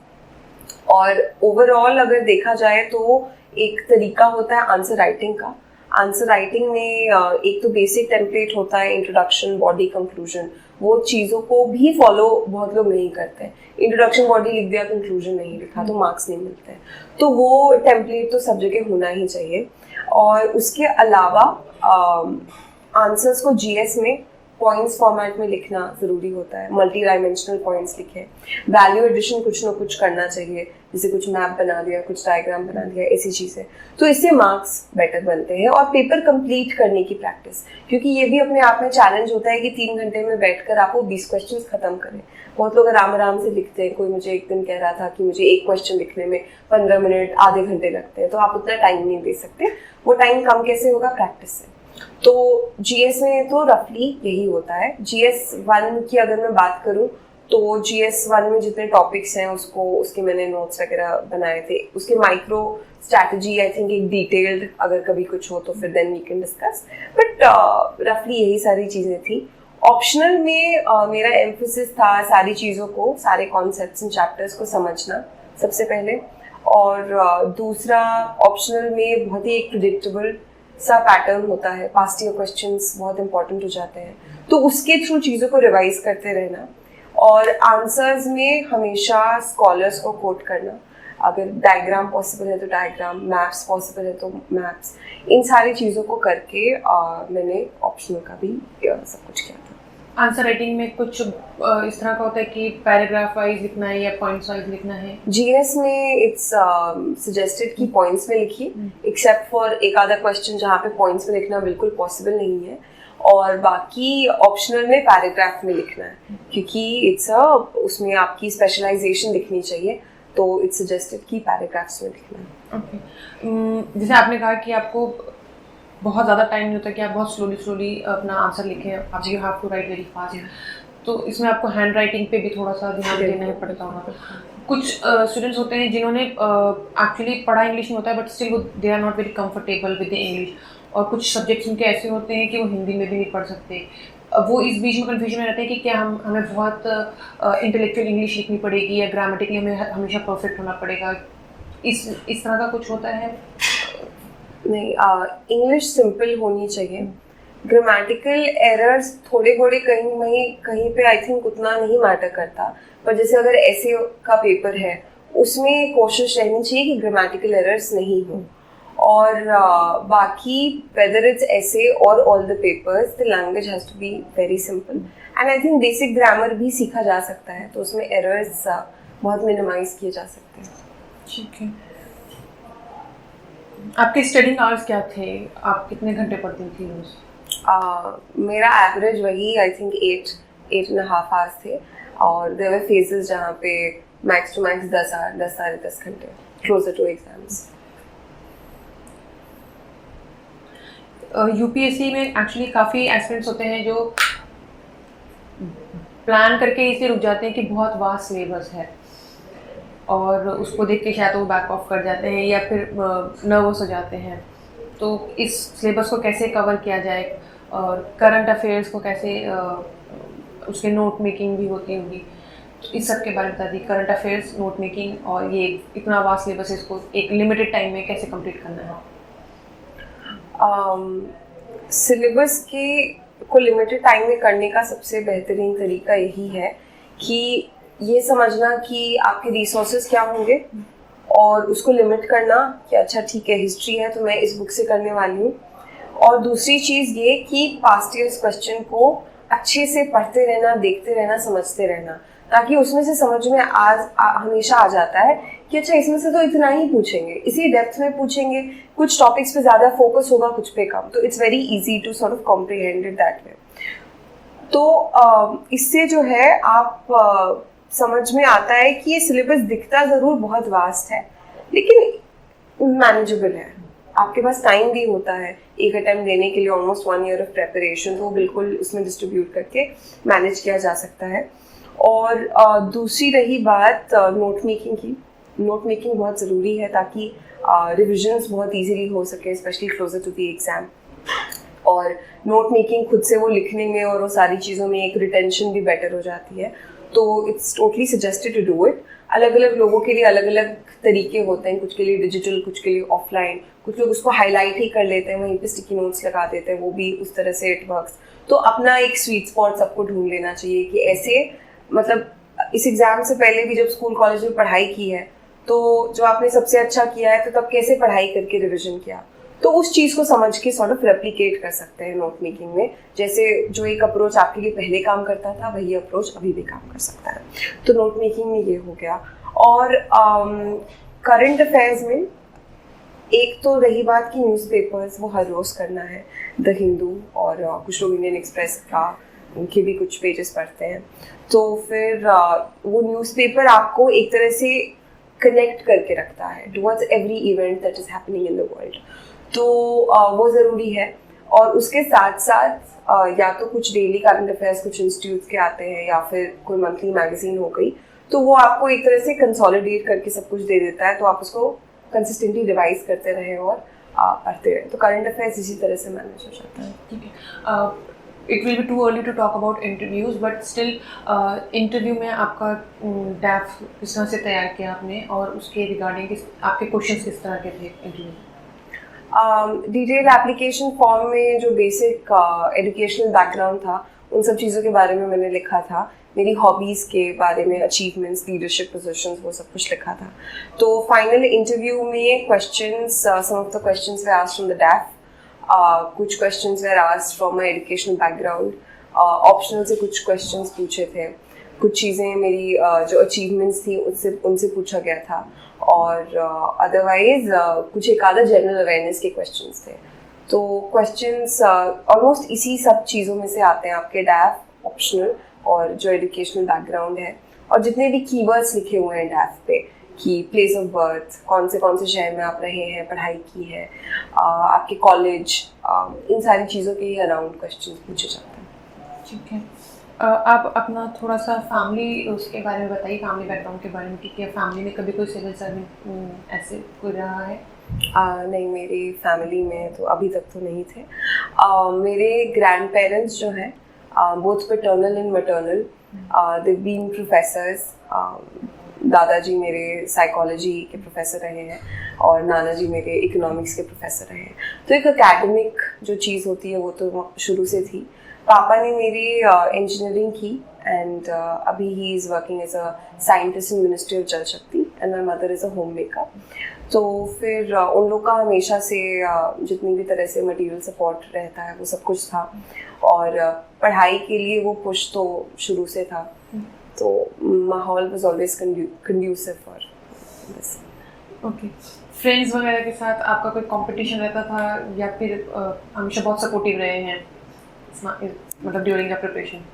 और ओवरऑल अगर देखा जाए तो एक तरीका होता है आंसर राइटिंग का। आंसर राइटिंग में एक तो बेसिक टेम्पलेट होता है, इंट्रोडक्शन, बॉडी, कंक्लूजन, वो चीज़ों को भी फॉलो बहुत लोग नहीं करते हैं। इंट्रोडक्शन बॉडी लिख दिया, कंक्लूजन नहीं लिखा तो मार्क्स नहीं मिलते हैं। तो वो टेम्पलेट तो सब जगह होना ही चाहिए। और उसके अलावा आंसर्स को जीएस में पॉइंट्स फॉर्मेट में लिखना ज़रूरी होता है, मल्टी डायमेंशनल पॉइंट्स लिखें, वैल्यू एडिशन कुछ ना कुछ करना चाहिए, जैसे कुछ मैप बना दिया, कुछ डायग्राम बना दिया, ऐसी चीज़ें, तो इससे मार्क्स बेटर बनते हैं। और पेपर कंप्लीट करने की प्रैक्टिस, क्योंकि ये भी अपने आप में चैलेंज होता है कि 3 घंटे में बैठकर आप वो 20 क्वेश्चन ख़त्म करें। बहुत लोग आराम से लिखते हैं। कोई मुझे एक दिन कह रहा था कि मुझे एक क्वेश्चन लिखने में 15 मिनट, आधे घंटे लगते हैं, तो आप उतना टाइम नहीं दे सकते। वो टाइम कम कैसे होगा? प्रैक्टिस से। तो जीएस में तो रफली यही होता है। जीएस 1 की अगर मैं बात करूं तो जीएस 1 में जितने टॉपिक्स हैं उसके मैंने नोट्स वगैरह बनाए थे। उसके माइक्रो स्ट्रैटेजी आई थिंक एक डिटेल्ड, अगर कभी कुछ हो तो फिर then we can discuss, but रफली यही सारी चीज़ें थी। ऑप्शनल में मेरा एम्फेसिस था सारी चीज़ों को, सारे कॉन्सेप्ट्स एंड चैप्टर्स को समझना सबसे पहले, और दूसरा ऑप्शनल में बहुत ही एक प्रिडिक्टेबल सा पैटर्न होता है, पास्ट ईयर क्वेश्चंस बहुत इंपॉर्टेंट हो जाते हैं, तो उसके थ्रू चीज़ों को रिवाइज करते रहना। और आंसर्स में हमेशा स्कॉलर्स को कोट करना, अगर डायग्राम पॉसिबल है तो डायग्राम, मैप्स पॉसिबल है तो मैप्स, इन सारी चीज़ों को करके मैंने ऑप्शनल का भी सब कुछ किया था।
आंसर राइटिंग में कुछ इस तरह का होता है कि पैराग्राफ वाइज लिखना है या पॉइंट्स वाइज लिखना है?
जीएस में इट्स सजेस्टेड कि पॉइंट्स में लिखिए, एक्सेप्ट फॉर एक आधा क्वेश्चन जहाँ पे पॉइंट्स में लिखना बिल्कुल पॉसिबल नहीं है, और बाकी ऑप्शनल में पैराग्राफ में लिखना है, क्योंकि उसमें आपकी स्पेशलाइजेशन दिखनी चाहिए, तो इट्स सजेस्टेड कि पैराग्राफ्स में लिखना है।
ओके। जैसे आपने कहा कि आपको बहुत ज़्यादा टाइम नहीं होता कि आप बहुत स्लोली अपना आंसर लिखें, आप you have to write very fast, तो इसमें आपको हैंड राइटिंग पे भी थोड़ा सा ध्यान देना ही पड़ता होगा। कुछ स्टूडेंट्स होते हैं जिन्होंने एक्चुअली पढ़ा इंग्लिश में होता है but still they are not very comfortable with the English, और कुछ सब्जेक्ट्स उनके ऐसे होते हैं कि वो हिंदी में भी नहीं पढ़ सकते। वो इस बीच में कन्फ्यूजन में रहते हैं कि क्या हमें बहुत इंटेलेक्चुअल इंग्लिश लिखनी पड़ेगी या ग्रामेटिकली हमें हमेशा परफेक्ट होना पड़ेगा, इस तरह का कुछ होता है?
नहीं, इंग्लिश सिंपल होनी चाहिए। ग्रामेटिकल एरर्स थोड़े कहीं पे आई थिंक उतना नहीं मैटर करता, पर जैसे अगर ऐसे का पेपर है उसमें कोशिश रहनी चाहिए कि ग्रामेटिकल एरर्स नहीं हो। और बाकी वेदर इट्स ऐसे और all the papers, the language has to be very simple, and I think basic grammar भी सीखा जा सकता है, तो उसमें एरर्स बहुत मिनिमाइज किए जा सकते हैं।
ठीक है। आपके स्टडिंग आवर्स क्या थे? आप कितने घंटे पढ़ती थी रोज?
मेरा एवरेज वही आई थिंक 8.5 आवर्स थे, और देयर वर फेजेस जहाँ पे मैक्स टू मैक्स 10 साढ़े 10 घंटे क्लोजर टू एग्जाम्स।
यूपीएससी में एक्चुअली काफ़ी एस्पिरेंट्स होते हैं जो प्लान करके इसे रुक जाते हैं कि बहुत वास्ट सिलेबस है, और उसको देख के शायद वो बैक ऑफ कर जाते हैं या फिर नर्वस हो जाते हैं। तो इस सिलेबस को कैसे कवर किया जाए, और करंट अफेयर्स को कैसे उसके नोट मेकिंग भी होती होगी, तो इस सब के बारे में बता दी। करंट अफेयर्स, नोट मेकिंग, और ये इतना वास्ट सिलेबस है, इसको एक लिमिटेड टाइम में कैसे कंप्लीट करना है?
सिलेबस को लिमिटेड टाइम में करने का सबसे बेहतरीन तरीका यही है कि ये समझना कि आपके रिसोर्सेज क्या होंगे और उसको लिमिट करना कि अच्छा ठीक है, हिस्ट्री है तो मैं इस बुक से करने वाली हूँ। और दूसरी चीज़ ये कि पास्ट ईयर्स क्वेश्चन को अच्छे से पढ़ते रहना, देखते रहना, समझते रहना, ताकि उसमें से समझ में हमेशा आ जाता है कि अच्छा इसमें से तो इतना ही पूछेंगे, इसी डेप्थ में पूछेंगे, कुछ टॉपिक्स पे ज़्यादा फोकस होगा, कुछ पे कम, तो it's very easy to sort of comprehend it that way. तो इससे जो है आप समझ में आता है कि ये सिलेबस दिखता ज़रूर बहुत वास्ट है लेकिन मैनेजेबल है, आपके पास टाइम भी होता है एक अटेम्प्ट देने के लिए, ऑलमोस्ट 1 ईयर ऑफ प्रेपरेशन, तो बिल्कुल उसमें डिस्ट्रीब्यूट करके मैनेज किया जा सकता है। और दूसरी रही बात नोट मेकिंग की, नोट मेकिंग बहुत ज़रूरी है ताकि रिविजन्स बहुत ईजीली हो सके, specially closer to the exam. और नोट मेकिंग खुद से वो लिखने में और वो सारी चीज़ों में एक रिटेंशन भी बेटर हो जाती है, तो it's totally suggested to do it. अलग अलग लोगों के लिए अलग अलग तरीके होते हैं, कुछ के लिए डिजिटल, कुछ के लिए ऑफलाइन, कुछ लोग उसको हाईलाइट ही कर लेते हैं, वहीं पे स्टिकी नोट्स लगा देते हैं, वो भी उस तरह से इट वर्क्स। तो अपना एक स्वीट स्पॉट सबको ढूंढ लेना चाहिए कि ऐसे, मतलब इस एग्ज़ाम से पहले भी जब स्कूल कॉलेज में पढ़ाई की है तो जो आपने सबसे अच्छा किया है, तो तब कैसे पढ़ाई करके रिविजन किया, तो उस चीज़ को समझ के सॉर्ट ऑफ रेप्लिकेट कर सकते हैं नोट मेकिंग में। जैसे जो एक अप्रोच आपके लिए पहले काम करता था, वही अप्रोच अभी भी काम कर सकता है। तो नोट मेकिंग में ये हो गया। और करंट अफेयर्स में एक तो रही बात कि न्यूज़पेपर्स वो हर रोज़ करना है, द हिंदू और कुछ लोग इंडियन एक्सप्रेस का, उनके भी कुछ पेजेस पढ़ते हैं। तो फिर वो न्यूज़पेपर आपको एक तरह से कनेक्ट करके रखता है towards every event that is happening in the world, तो वो ज़रूरी है। और उसके साथ साथ या तो कुछ डेली करंट अफेयर्स कुछ इंस्टीट्यूट के आते हैं, या फिर कोई मंथली मैगजीन हो गई, तो वो आपको एक तरह से कंसोलिडेट करके सब कुछ दे देता है, तो आप उसको कंसिस्टेंटली रिवाइज करते रहें और पढ़ते रहें। तो करंट अफेयर्स इसी तरह से मैनेज हो जाता है।
ठीक है। It will be too early to talk about interviews, but still interview में आपका डैफ किस तरह से तैयार किया आपने, और उसके रिगार्डिंग आपके क्वेश्चंस किस तरह के थे इंटरव्यू में?
डिटेल एप्लीकेशन फॉर्म में जो बेसिक एजुकेशनल बैकग्राउंड था, उन सब चीज़ों के बारे में मैंने लिखा था। मेरी हॉबीज़ के बारे में, अचीवमेंट्स, लीडरशिप पोजीशंस, वो सब कुछ लिखा था। तो फाइनल इंटरव्यू में questions, some of the questions वे आस्क्ड फ्रॉम द डैफ, कुछ क्वेश्चंस वे asked from my educational background, optional से कुछ क्वेश्चंस पूछे थे, कुछ चीज़ें मेरी जो अचीवमेंट्स थी उनसे पूछा गया था, और अदरवाइज कुछ एक आधा जनरल अवेयरनेस के क्वेश्चंस थे। तो क्वेश्चंस ऑलमोस्ट इसी सब चीज़ों में से आते हैं, आपके डैफ, ऑप्शनल और जो एजुकेशनल बैकग्राउंड है, और जितने भी कीवर्ड्स लिखे हुए हैं डैफ पे कि प्लेस ऑफ बर्थ, कौन से शहर में आप रहे हैं, पढ़ाई की है, आपके कॉलेज, इन सारी चीज़ों के ही अराउंड क्वेश्चंस पूछे जाते हैं।
ठीक है। आप अपना थोड़ा सा फैमिली उसके बारे में बताइए, फैमिली बैकग्राउंड के बारे में, कि क्या फैमिली में कभी कोई सिविल सर्वेंट ऐसे कोई रहा है?
नहीं, मेरी फैमिली में तो अभी तक तो नहीं थे। मेरे ग्रैंड पेरेंट्स जो हैं, both paternal and maternal, they been professors. दादाजी मेरे साइकोलॉजी के प्रोफेसर रहे हैं, और नाना जी मेरे इकोनॉमिक्स के प्रोफेसर रहे हैं। तो एक एकेडमिक जो चीज़ होती है वो तो शुरू से थी। पापा ने मेरी इंजीनियरिंग की, एंड अभी ही is working as a scientist in ministry of Jal Shakti, and my mother is a homemaker. तो फिर उन लोग का हमेशा से जितनी भी तरह से मटेरियल सपोर्ट रहता है वो सब कुछ था, और पढ़ाई के लिए वो पुश तो शुरू से था। तो माहौल was always conducive for this.
Okay. Friends वगैरह के साथ आपका कोई कंपटीशन रहता था, या फिर हमेशा बहुत सपोर्टिव रहे हैं मतलब ड्यूरिंग द प्रिपरेशन?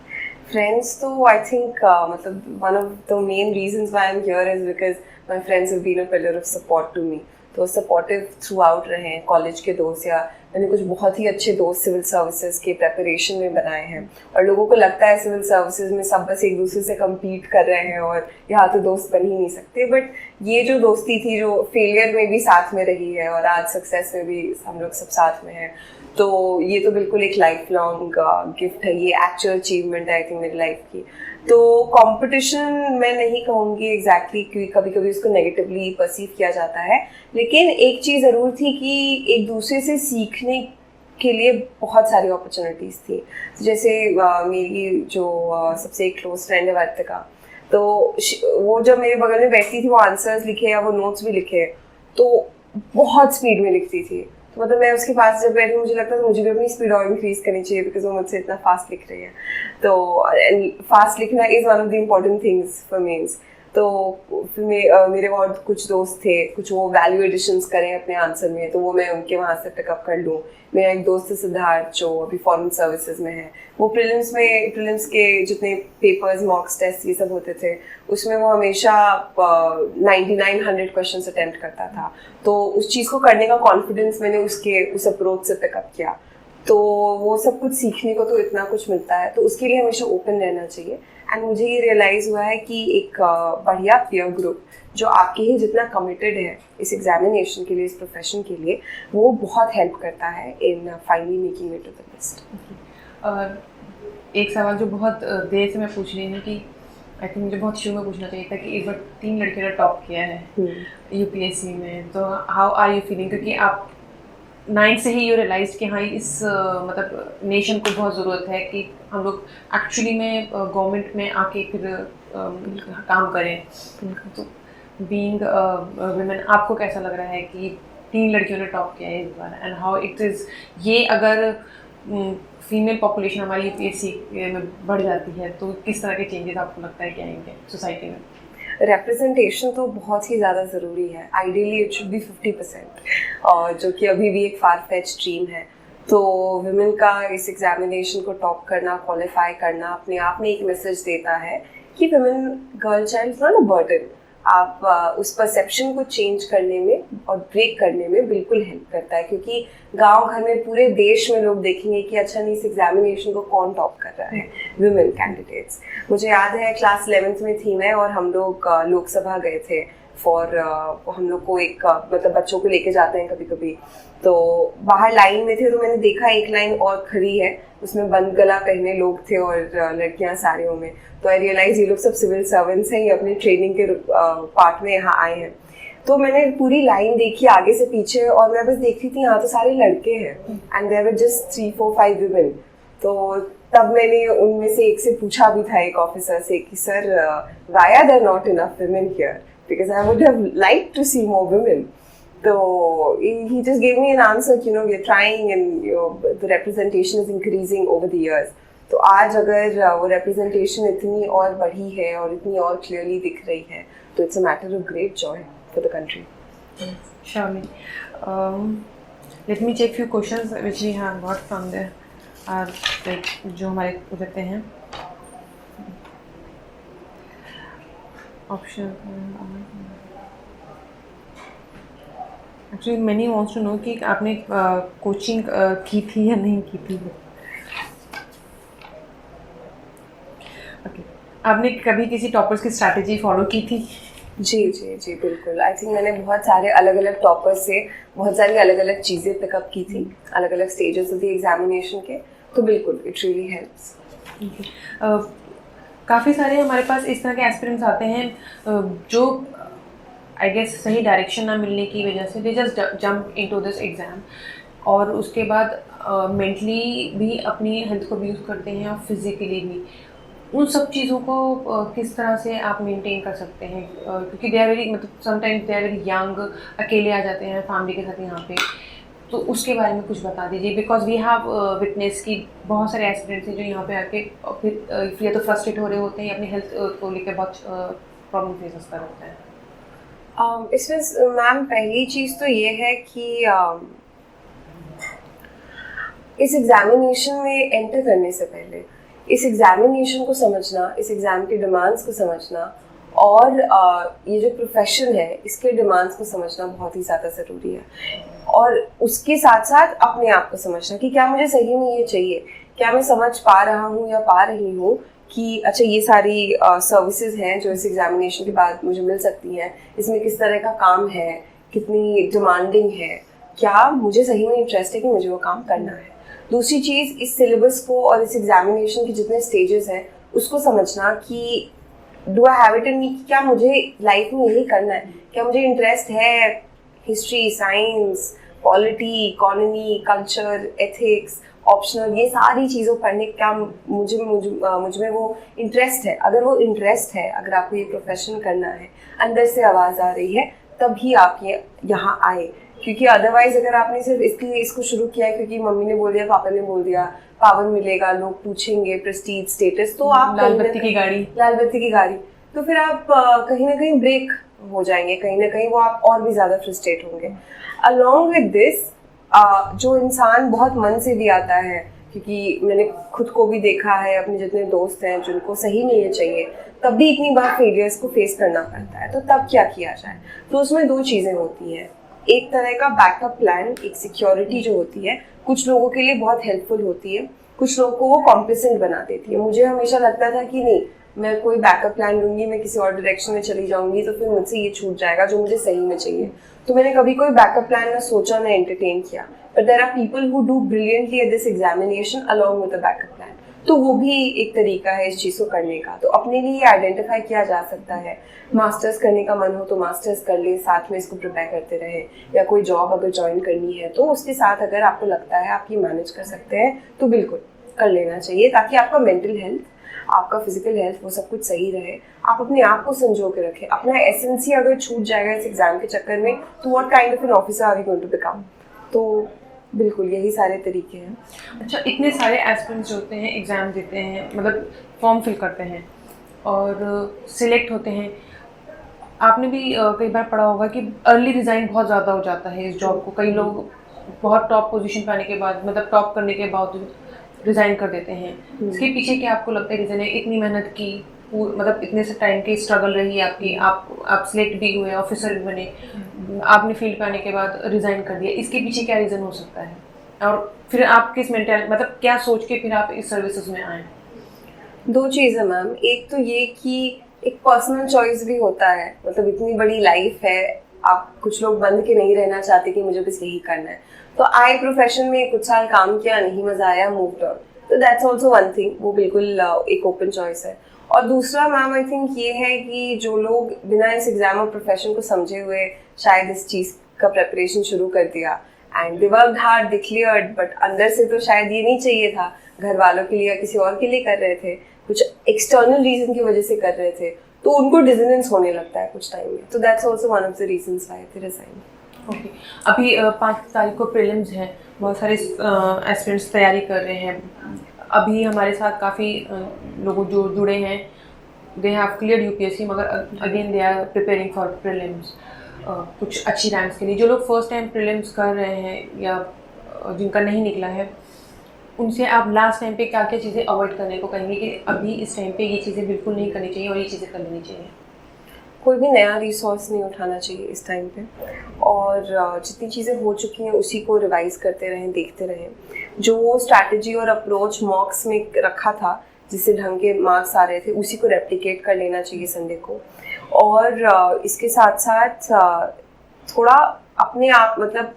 फ्रेंड्स तो आई थिंक मतलब one of the main reasons why I am here is because my friends have been a pillar of support to me. तो सपोर्टिव थ्रू आउट रहे हैं। कॉलेज के दोस्त, या मैंने कुछ बहुत ही अच्छे दोस्त सिविल सर्विसेज के प्रेपरेशन में बनाए हैं, और लोगों को लगता है सिविल सर्विसेज में सब बस एक दूसरे से कम्पीट कर रहे हैं और यहाँ तो दोस्त बन ही नहीं सकते। बट ये जो दोस्ती थी जो फेलियर में भी साथ में रही है, और आज सक्सेस में भी हम लोग सब साथ में हैं, तो ये तो बिल्कुल एक लाइफ लॉन्ग गिफ्ट है, ये एक्चुअल अचीवमेंट है आई थिंक मेरी लाइफ की। तो कंपटीशन मैं नहीं कहूँगी एग्जैक्टली, क्योंकि कभी कभी उसको नेगेटिवली परसीव किया जाता है, लेकिन एक चीज़ ज़रूर थी कि एक दूसरे से सीखने के लिए बहुत सारी अपॉर्चुनिटीज़ थी। जैसे मेरी जो सबसे क्लोज फ्रेंड है वर्तिका, तो वो जब मेरे बगल में बैठती थी, वो आंसर्स लिखे या वो नोट्स भी लिखे तो बहुत स्पीड में लिखती थी। तो मतलब मैं उसके पास जब बैठी, मुझे लगता था मुझे भी अपनी स्पीड और इंक्रीज करनी चाहिए, बिकॉज वो मुझसे इतना फास्ट लिख रही है। तो फास्ट लिखना is one of the important things for means. तो फिर मेरे और कुछ दोस्त थे, कुछ वो वैल्यू एडिशंस करें अपने आंसर में, तो वो मैं उनके वहाँ से पिकअप कर लूँ। मेरा एक दोस्त है सिद्धार्थ, जो अभी फॉरेन सर्विसेज में है, वो प्रीलिम्स के जितने पेपर्स, मॉक्स टेस्ट ये सब होते थे, उसमें वो हमेशा 99-100 क्वेश्चन अटेम्प्ट करता था। तो उस चीज़ को करने का कॉन्फिडेंस मैंने उस अप्रोच से पिकअप किया। तो वो सब कुछ सीखने को तो इतना कुछ मिलता है, तो उसके लिए हमेशा ओपन रहना चाहिए। एंड मुझे ये रियलाइज़ हुआ है कि एक बढ़िया पीयर ग्रुप जो आपके ही जितना कमिटेड है इस एग्जामिनेशन के लिए, इस प्रोफेशन के लिए, वो बहुत हेल्प करता है in finally making it to the list.
एक सवाल जो बहुत देर से मैं पूछ रही हूँ कि आई थिंक मुझे बहुत शुरू में पूछना चाहिए था कि इस बार 3 लड़कियों ने टॉप किया है यूपीएससी में, तो हाउ आर यू फीलिंग? क्योंकि आप 9 से ही यू रियलाइज कि हाँ इस मतलब नेशन को बहुत ज़रूरत है कि हम लोग एक्चुअली में गवर्नमेंट में आके फिर काम करें। तो बीइंग वुमेन आपको कैसा लग रहा है कि 3 लड़कियों ने टॉप किया है इस बार, एंड हाउ इट इज़, ये अगर फीमेल पॉपुलेशन हमारी यूपीएससी में बढ़ जाती है तो किस तरह के चेंजेस आपको लगता है कि आएंगे सोसाइटी में?
रिप्रेजेंटेशन तो बहुत ही ज़्यादा ज़रूरी है। आइडियली इट शुड बी 50%, और जो कि अभी भी एक फार फेच ड्रीम है। तो वुमेन का इस एग्जामिनेशन को टॉप करना, क्वालिफाई करना अपने आप में एक मैसेज देता है कि women, girl child is not a burden. आप उस परसेप्शन को चेंज करने में और ब्रेक करने में बिल्कुल हेल्प करता है, क्योंकि गांव घर में पूरे देश में लोग देखेंगे कि अच्छा नहीं, इस एग्जामिनेशन को कौन टॉप कर रहा है, वुमेन कैंडिडेट्स। मुझे याद है क्लास 11th में थी मैं, और हम लोग लोकसभा गए थे फॉर हम लोग को एक मतलब बच्चों को लेके जाते हैं कभी कभी, तो बाहर लाइन में थे तो मैंने देखा एक लाइन और खड़ी है, उसमें बंद गला पहने लोग थे और लड़कियां साड़ियों में। तो आई रियलाइज ये लोग सब सिविल सर्वेंट्स हैं, ये अपने ट्रेनिंग के पार्ट में यहाँ आए हैं। तो मैंने पूरी लाइन देखी आगे से पीछे, और मैं बस देख रही थी यहाँ तो सारे लड़के हैं, and there were just 3, 4, 5 women. तो तब मैंने उनमें से एक से पूछा भी था, एक ऑफिसर से, कि sir why are there not enough women here, because I would have like to see more women. So he just gave me an answer, you know, we're trying and the representation is increasing over the years. तो आज अगर वो representation इतनी और बढ़ी है और इतनी और clearly दिख रही है, तो it's a matter of great joy for the country.
Surely. Let me check few questions which we have got from the like जो हमारे रहते हैं option. Actually, many wants to know कि आपने कोचिंग की थी या नहीं की थी। Okay. आपने कभी किसी टॉपर्स की स्ट्रैटेजी फॉलो की थी?
जी जी जी बिल्कुल। आई थिंक मैंने बहुत सारे अलग अलग टॉपर्स से बहुत सारी अलग अलग चीज़ें पिकअप की थी, अलग अलग स्टेजेस ऑफ द एग्जामिनेशन के, तो बिल्कुल इट रियली हेल्प्स।
काफ़ी सारे हमारे पास इस तरह के एस्पिरेंट्स आते हैं जो आई गेस सही डायरेक्शन ना मिलने की वजह से they just jump into this exam, और उसके बाद मेंटली भी अपनी हेल्थ को भी यूज़ करते हैं और फिज़िकली भी। उन सब चीज़ों को किस तरह से आप मेंटेन कर सकते हैं? क्योंकि दे आर वेरी, मतलब sometimes they are very young, अकेले आ जाते हैं फैमिली के साथ यहाँ पे, तो उसके बारे में कुछ बता दीजिए। बिकॉज वी हैव विटनेस की बहुत सारे एस्पिरेंट्स हैं जो यहाँ पे आके फिर या तो फ्रस्ट्रेट हो रहे होते हैं या अपनी हेल्थ को लेकर बहुत प्रॉब्लम फेस कर होते हैं।
इसमें मैम पहली चीज़ तो ये है कि इस एग्जामिनेशन में एंटर करने से पहले इस एग्जामिनेशन को समझना, इस एग्ज़ाम के डिमांड्स को समझना, और ये जो प्रोफेशन है इसके डिमांड्स को समझना बहुत ही ज़्यादा ज़रूरी है। और उसके साथ साथ अपने आप को समझना कि क्या मुझे सही में ये चाहिए, क्या मैं समझ पा रहा हूँ या पा रही हूँ कि अच्छा ये सारी सर्विसेज हैं जो इस एग्जामिनेशन के बाद मुझे मिल सकती हैं, इसमें किस तरह का काम है, कितनी डिमांडिंग है, क्या मुझे सही में इंटरेस्ट है कि मुझे वो काम करना है। दूसरी चीज़, इस सिलेबस को और इस एग्जामिनेशन के जितने स्टेजेस हैं उसको समझना कि do I have it in me, क्या मुझे लाइफ में यही करना है, क्या मुझे इंटरेस्ट है history, science, polity, economy, culture, ethics, optional, ये सारी चीज़ों पढ़ने क्या मुझ में वो इंटरेस्ट है। अगर वो इंटरेस्ट है, अगर आपको ये प्रोफेशन करना है, अंदर से आवाज़ आ रही है, तभी आप ये यहाँ आए। क्योंकि अदरवाइज अगर आपने सिर्फ इसलिए इसको शुरू किया है क्योंकि मम्मी ने बोल दिया, पापा ने बोल दिया, पावर मिलेगा, लोग पूछेंगे, प्रेस्टीज, स्टेटस, तो आप
लाल बत्ती की गाड़ी,
तो फिर आप कहीं ना कहीं ब्रेक हो जाएंगे, कहीं ना कहीं वो आप और भी ज़्यादा फ्रस्ट्रेट होंगे। अलॉन्ग विद दिस जो इंसान बहुत मन से भी आता है, क्योंकि मैंने खुद को भी देखा है, अपने जितने दोस्त हैं जिनको सही में ये चाहिए, तब भी इतनी बार फेलियर्स को फेस करना पड़ता है, तो तब क्या किया जाए? तो उसमें दो चीज़ें होती हैं। एक तरह का बैकअप प्लान, एक सिक्योरिटी जो होती है, कुछ लोगों के लिए बहुत हेल्पफुल होती है, कुछ लोगों को वो कॉम्प्लिसेंट बना देती है। मुझे हमेशा लगता था कि नहीं, मैं कोई बैकअप प्लान लूँगी, मैं किसी और डायरेक्शन में चली जाऊँगी तो फिर मुझसे ये छूट जाएगा जो मुझे सही में चाहिए। तो मैंने कभी कोई बैकअप प्लान ना सोचा, ना एंटरटेन किया। But there are people who do brilliantly at this examination along with the backup plan. तो वो भी एक तरीका है इस चीज़ को करने का। तो अपने लिए आइडेंटिफाई किया जा सकता है। मास्टर्स करने का मन हो तो मास्टर्स कर ले, साथ में इसको प्रिपेयर करते रहे, या कोई जॉब अगर ज्वाइन करनी है तो उसके साथ अगर आपको लगता है आप ये मैनेज कर सकते हैं तो बिल्कुल कर लेना चाहिए, ताकि आपका मेंटल हेल्थ, आपका फिजिकल हेल्थ, वो सब कुछ सही रहे। आप अपने आप को संजो के रखें। अपना एसेंस ही अगर छूट जाएगा इस एग्जाम के चक्कर में तो what kind of an officer are you going to become. तो बिल्कुल यही सारे तरीके हैं।
अच्छा, इतने सारे एस्पिरेंट्स जो होते हैं एग्ज़ाम देते हैं, मतलब फॉर्म फिल करते हैं और सिलेक्ट होते हैं, आपने भी कई बार पढ़ा होगा कि अर्ली रिज़ाइन बहुत ज़्यादा हो जाता है इस जॉब को। कई लोग बहुत टॉप पोजीशन पे आने के बाद, मतलब टॉप करने के बावजूद रिज़ाइन कर देते हैं। इसके पीछे क्या आपको लगता है रीज़न है? इतनी मेहनत की, मतलब इतने से टाइम की स्ट्रगल रही आपकी, आप सिलेक्ट भी हुए, ऑफिसर भी बने, आपने फील्ड पे आने के बाद रिज़ाइन कर दिया, इसके पीछे क्या रीज़न हो सकता है? और फिर आप किस मेंटल, मतलब क्या सोच के फिर आप इस सर्विसेज में आए?
दो चीज़ है मैम। एक तो ये कि एक पर्सनल चॉइस भी होता है, मतलब इतनी बड़ी लाइफ है, आप कुछ लोग बंद के नहीं रहना चाहते कि मुझे बस यही करना है। तो आई प्रोफेशन में कुछ साल काम किया, नहीं मजा आया, मूव ऑन। तो दैट्स ऑल्सो वन थिंग, वो बिल्कुल एक ओपन चॉइस है। और दूसरा मैम आई थिंक ये है कि जो लोग बिना इस एग्जाम और प्रोफेशन को समझे हुए शायद इस चीज़ का प्रेपरेशन शुरू कर दिया and they worked hard, they cleared, but अंदर से तो शायद ये नहीं चाहिए था, घर वालों के लिए या किसी और के लिए कर रहे थे, कुछ एक्सटर्नल रीजन की वजह से कर रहे थे, तो उनको डिसोनेंस होने लगता है कुछ टाइम में। तो that's also one of the reasons why they resign.
Okay, अभी 5 तारीख को प्रीलिम्स हैं, बहुत सारे एस्पिरेंट्स तैयारी कर रहे हैं। अभी हमारे साथ काफ़ी लोग जो जुड़े हैं, दे हैव क्लियर्ड यूपीएससी, मगर again they are preparing for prelims, कुछ अच्छी रैंक्स के लिए। जो लोग फर्स्ट टाइम प्रीलिम्स कर रहे हैं या जिनका नहीं निकला है, उनसे आप लास्ट टाइम पे क्या क्या चीज़ें अवॉइड करने को कहेंगे कि अभी इस टाइम पे ये चीज़ें बिल्कुल नहीं करनी चाहिए और ये चीज़ें कर लेनी चाहिए?
कोई भी नया रिसोर्स नहीं उठाना चाहिए इस टाइम पे, और जितनी चीज़ें हो चुकी हैं उसी को रिवाइज करते रहें, देखते रहें। जो स्ट्रैटेजी और अप्रोच मॉक्स में रखा था, जिससे ढंग के मार्क्स आ रहे थे, उसी को रेप्लिकेट कर लेना चाहिए संडे को। और इसके साथ साथ थोड़ा अपने आप, मतलब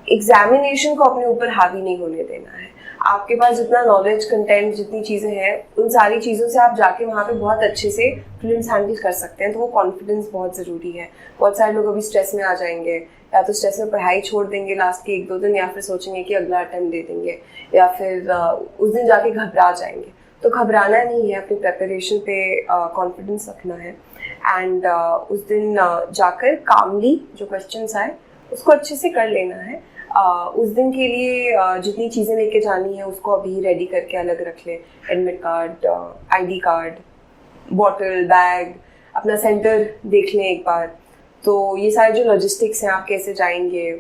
एग्जामिनेशन को अपने ऊपर हावी नहीं होने देना है। आपके पास जितना नॉलेज, कंटेंट, जितनी चीज़ें हैं, उन सारी चीज़ों से आप जाके वहाँ पे बहुत अच्छे से प्रीलिम्स हैंडल कर सकते हैं। तो वो कॉन्फिडेंस बहुत ज़रूरी है। बहुत सारे लोग अभी स्ट्रेस में आ जाएंगे, या तो स्ट्रेस में पढ़ाई छोड़ देंगे लास्ट के 1-2 दिन, या फिर सोचेंगे कि अगला अटेम्प्ट दे देंगे, या फिर उस दिन जाके घबरा जाएंगे। तो घबराना नहीं है, अपनी प्रेपरेशन पे कॉन्फिडेंस रखना है एंड उस दिन जाकर कामली जो क्वेश्चंस आए उसको अच्छे से कर लेना है। उस दिन के लिए जितनी चीज़ें लेके जानी है उसको अभी रेडी करके अलग रख ले। Admit card, ID card, bottle, bag, अपना सेंटर देख लें एक बार। तो ये सारे जो लॉजिस्टिक्स हैं, आप कैसे जाएंगे,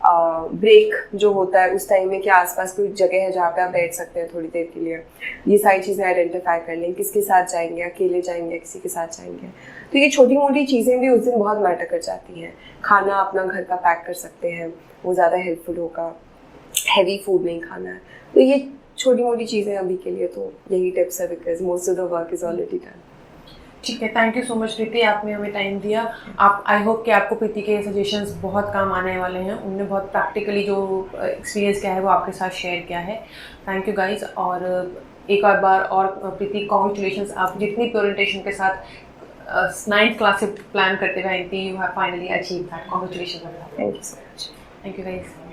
ब्रेक जो होता है उस टाइम में क्या आसपास कोई जगह है जहाँ पे आप बैठ सकते हैं थोड़ी देर के लिए, ये सारी चीज़ें आइडेंटिफाई कर लें। किसके साथ जाएंगे, अकेले जाएंगे, किसी के साथ जाएंगे। तो ये छोटी मोटी चीज़ें भी उस दिन बहुत मैटर कर जाती हैं। खाना अपना घर का पैक कर सकते हैं, वो ज़्यादा हेल्पफुल होगा। हैवी फूड नहीं खाना है। तो ये छोटी मोटी चीज़ें अभी के लिए तो यही टिप्स है, because most of the work is already done.
ठीक है, थैंक यू सो मच प्रीति, आपने हमें टाइम दिया। आप, आई होप कि आपको प्रीति के सजेशंस बहुत काम आने वाले हैं। उन्होंने बहुत प्रैक्टिकली जो एक्सपीरियंस किया है वो आपके साथ शेयर किया है। Thank you guys. और एक और बार और प्रीति, कॉन्ग्रेचुलेशंस, आप जितनी प्योरेंटेशन के साथ 9th क्लास से प्लान करते हुए आई थी, you have finally achieve that. Congratulation.
Thank you so much.
Thank you guys.